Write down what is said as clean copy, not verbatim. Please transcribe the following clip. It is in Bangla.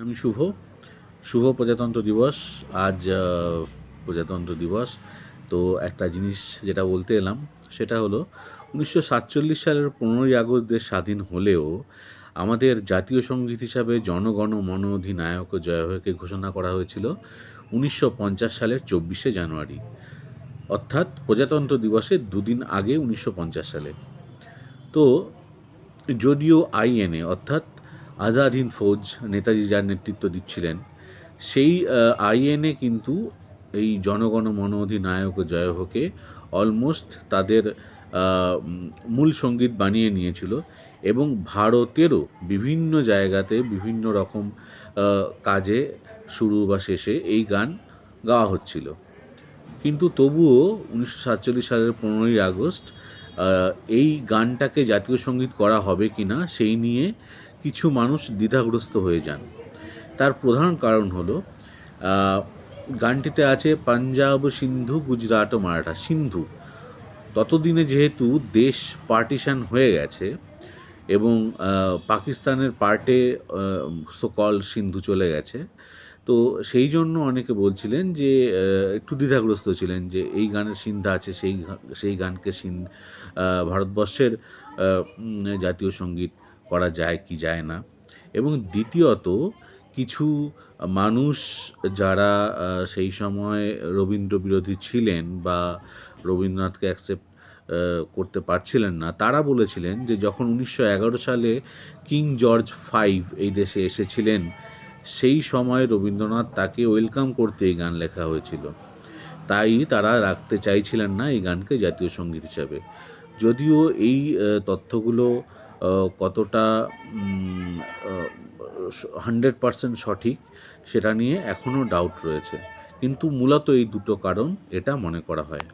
আমি শুভ প্রজাতন্ত্র দিবস। আজ প্রজাতন্ত্র দিবস। তো একটা জিনিস যেটা বলতে এলাম সেটা হলো 1947 সালের 15ই আগস্ট দেশ স্বাধীন হলেও আমাদের জাতীয় সঙ্গীত হিসাবে জনগণ মন অধিনায়ক জয় হোকে ঘোষণা করা হয়েছিল 1950 সালের 24শে জানুয়ারি, অর্থাৎ প্রজাতন্ত্র দিবসের দুদিন আগে 1950 সালে। তো যদিও আইএনএ অর্থাৎ আজাদ হিন্দ ফৌজ নেতাজি যার নেতৃত্ব দিচ্ছিলেন, সেই আইএনএ কিন্তু এই জনগণ মন অধিনায়ক জয় হোকে অলমোস্ট তাদের মূল সঙ্গীত বানিয়ে নিয়েছিল এবং ভারতেরও বিভিন্ন জায়গাতে বিভিন্ন রকম কাজে শুরু বা শেষে এই গান গাওয়া হচ্ছিল। কিন্তু তবুও 1947 সালের 15ই আগস্ট এই গানটাকে জাতীয় সঙ্গীত করা হবে কি না সেই নিয়ে কিছু মানুষ দ্বিধাগ্রস্ত হয়ে যান। তার প্রধান কারণ হলো গানটিতে আছে পাঞ্জাব, সিন্ধু, গুজরাট ও মারাঠা। সিন্ধু, ততদিনে যেহেতু দেশ পার্টিশন হয়ে গেছে এবং পাকিস্তানের পার্টে সকল সিন্ধু চলে গেছে, তো সেই জন্য অনেকে বলছিলেন যে একটু দ্বিধাগ্রস্ত ছিলেন যে এই গানের সিন্ধা আছে, সেই গানকে ভারতবর্ষের জাতীয় সঙ্গীত করা যায় কি যায় না। এবং দ্বিতীয়ত কিছু মানুষ যারা সেই সময় রবীন্দ্র বিরোধী ছিলেন বা রবীন্দ্রনাথকে অ্যাকসেপ্ট করতে পারছিলেন না, তারা বলেছিলেন যে যখন 1911 সালে কিং জর্জ ফাইভ এই দেশে এসেছিলেন, সেই সময় রবীন্দ্রনাথ তাকে ওয়েলকাম করতে এই গান লেখা হয়েছিল, তাই তারা রাখতে চাইছিলেন না এই গানকে জাতীয় সঙ্গীত হিসাবে। যদিও এই তথ্যগুলো কতটা 100% সঠিক সেটা নিয়ে এখনও ডাউট রয়েছে, কিন্তু মূলত এই দুটো কারণ এটা মনে করা হয়।